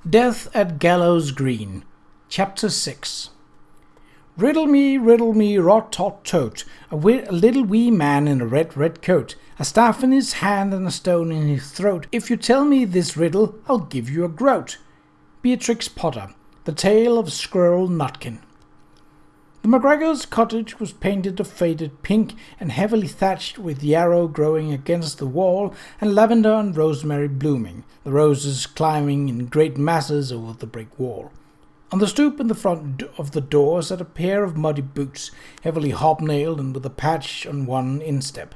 Death at Gallows Green, Chapter 6. Riddle me, rot-tot-tote, a little wee man in a red coat, a staff in his hand and a stone in his throat. If you tell me this riddle, I'll give you a groat. Beatrix Potter, The Tale of Squirrel Nutkin. The McGregor's cottage was painted a faded pink and heavily thatched with yarrow growing against the wall and lavender and rosemary blooming, the roses climbing in great masses over the brick wall. On the stoop in the front of the door sat a pair of muddy boots, heavily hobnailed and with a patch on one instep,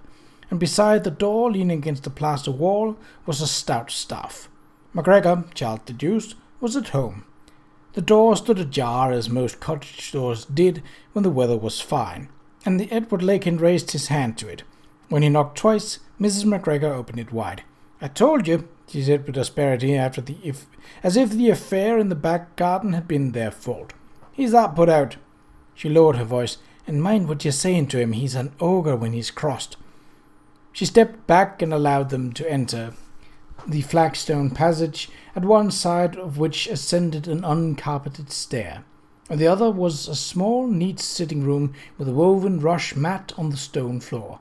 and beside the door, leaning against the plaster wall, was a stout staff. McGregor, Charles deduced, was at home. The door stood ajar, as most cottage doors did when the weather was fine, and the Edward Lakin raised his hand to it. When he knocked twice, Mrs. McGregor opened it wide. "I told you," she said with asperity, as if the affair in the back garden had been their fault. "He's that put out." She lowered her voice. "And mind what you're saying to him, he's an ogre when he's crossed." She stepped back and allowed them to enter the flagstone passage, at one side of which ascended an uncarpeted stair. On the other was a small, neat sitting room with a woven rush mat on the stone floor.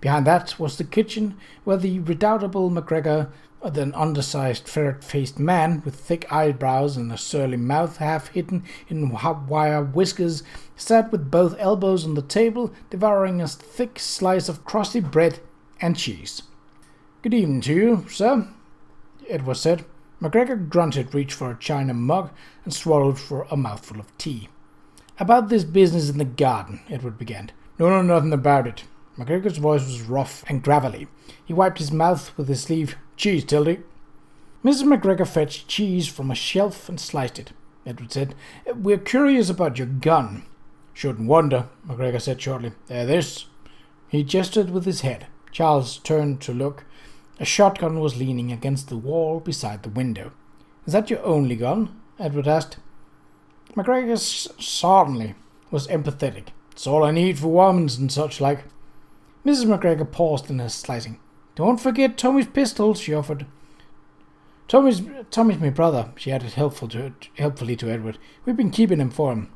Behind that was the kitchen, where the redoubtable McGregor, an undersized, ferret-faced man with thick eyebrows and a surly mouth half hidden in wire whiskers, sat with both elbows on the table, devouring a thick slice of crusty bread and cheese. "Good evening to you, sir," Edward said. McGregor grunted, reached for a china mug, and swallowed for a mouthful of tea. "About this business in the garden," Edward began. "Don't know nothing about it." McGregor's voice was rough and gravelly. He wiped his mouth with his sleeve. "Cheese, Tildy." Mrs. McGregor fetched cheese from a shelf and sliced it. Edward said, "We're curious about your gun." "Shouldn't wonder," McGregor said shortly. This." He gestured with his head. Charles turned to look. A shotgun was leaning against the wall beside the window. "Is that your only gun?" Edward asked. McGregor certainly was empathetic. "It's all I need for worms and such like." Mrs. McGregor paused in her slicing. "Don't forget Tommy's pistol," she offered. Tommy's my brother," she added helpfully to Edward. "We've been keeping him for him."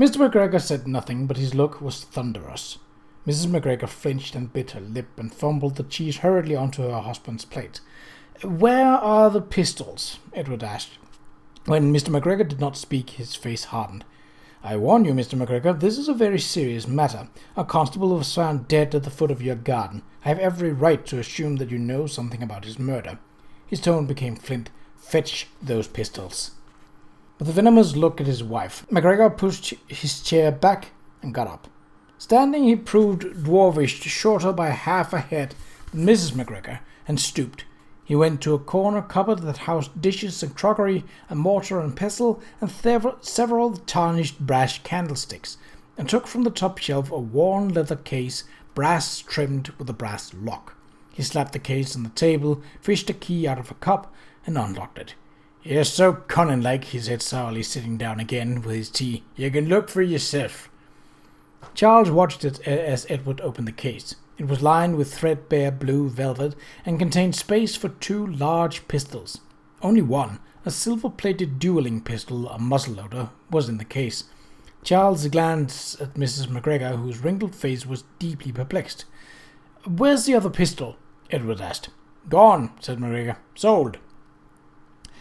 Mr. McGregor said nothing, but his look was thunderous. Mrs. McGregor flinched and bit her lip and fumbled the cheese hurriedly onto her husband's plate. "Where are the pistols?" Edward asked. When Mr. McGregor did not speak, his face hardened. "I warn you, Mr. McGregor, this is a very serious matter. A constable was found dead at the foot of your garden. I have every right to assume that you know something about his murder." His tone became flint. "Fetch those pistols." With a venomous look at his wife, McGregor pushed his chair back and got up. Standing, he proved dwarfish, shorter by half a head than Mrs. McGregor, and stooped. He went to a corner cupboard that housed dishes and crockery, a mortar and pestle, and several tarnished brass candlesticks, and took from the top shelf a worn leather case, brass trimmed with a brass lock. He slapped the case on the table, fished a key out of a cup, and unlocked it. "You're so cunning-like," he said sourly, sitting down again with his tea. "You can look for yourself." Charles watched it as Edward opened the case. It was lined with threadbare blue velvet and contained space for two large pistols. Only one, a silver-plated dueling pistol, a muzzleloader, was in the case. Charles glanced at Mrs. McGregor, whose wrinkled face was deeply perplexed. "Where's the other pistol?" Edward asked. "Gone," said McGregor. "Sold."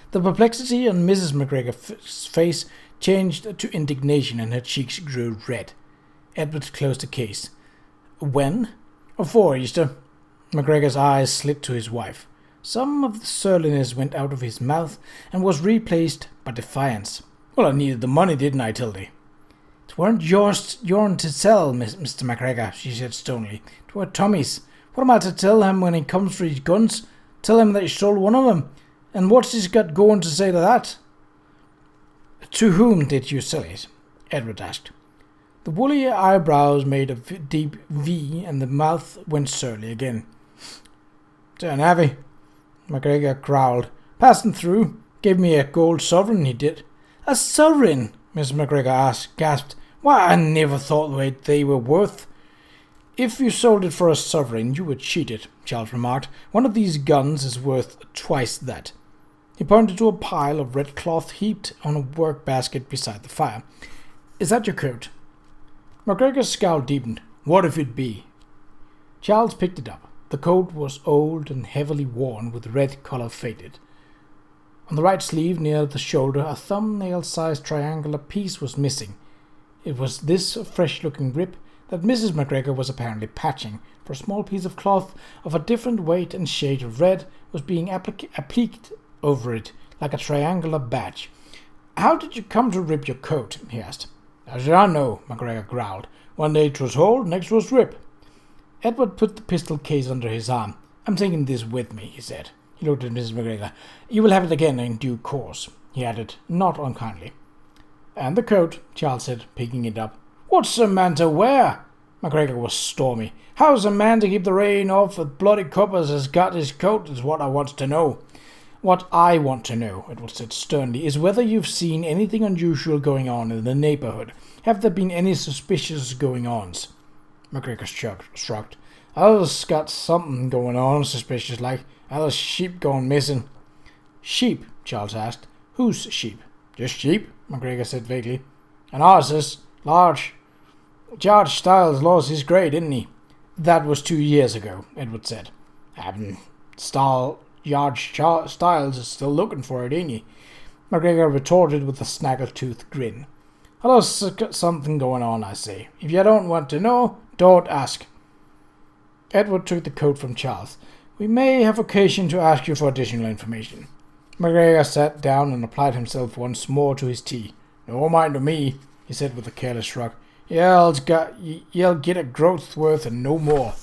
The perplexity on Mrs. McGregor's face changed to indignation, and her cheeks grew red. Edward closed the case. "When?" "Before Easter." McGregor's eyes slid to his wife. Some of the surliness went out of his mouth and was replaced by defiance. "Well, I needed the money, didn't I, Tildy?" "It weren't yourn to sell, Mr. McGregor," she said stonily. "It were Tommy's. What am I to tell him when he comes for his guns? Tell him that you stole one of them? And what's he's got going to say to that?" "To whom did you sell it?" Edward asked. The woolly eyebrows made a deep V, and the mouth went surly again. "To an Abbey," McGregor growled. "Passing through. Gave me a gold sovereign, he did." "A sovereign?" Miss McGregor gasped. "Why, I never thought what they were worth." "If you sold it for a sovereign, you were cheated," Charles remarked. "One of these guns is worth twice that." He pointed to a pile of red cloth heaped on a work basket beside the fire. "Is that your coat?" McGregor's scowl deepened. "What if it be?" Charles picked it up. The coat was old and heavily worn, with the red color faded. On the right sleeve, near the shoulder, a thumbnail-sized triangular piece was missing. It was this fresh-looking rip that Mrs. McGregor was apparently patching, for a small piece of cloth of a different weight and shade of red was being appliqued over it, like a triangular badge. "How did you come to rip your coat?" he asked. "As I know," McGregor growled. "One day 'twas hold, next was rip." Edward put the pistol case under his arm. "I'm taking this with me," he said. He looked at Mrs. McGregor. "You will have it again in due course," he added, not unkindly. "And the coat," Charles said, picking it up. "What's a man to wear?" McGregor was stormy. "How's a man to keep the rain off a bloody coppers has got his coat is what I want to know." "What I want to know," Edward said sternly, "is whether you've seen anything unusual going on in the neighborhood. Have there been any suspicious going-ons?" McGregor shrugged. "I've got something going on, suspicious like. There's sheep gone missing." "Sheep?" Charles asked. "Whose sheep?" "Just sheep," McGregor said vaguely. "And horses. Large. George Stiles lost his grey, didn't he?" "That was 2 years ago," Edward said. George Stiles is still looking for it, ain't he?" McGregor retorted with a snaggle-toothed grin. "There's something going on, I say. If you don't want to know, don't ask." Edward took the coat from Charles. "We may have occasion to ask you for additional information." McGregor sat down and applied himself once more to his tea. "No mind of me," he said with a careless shrug. "You'll get a growth's worth and no more."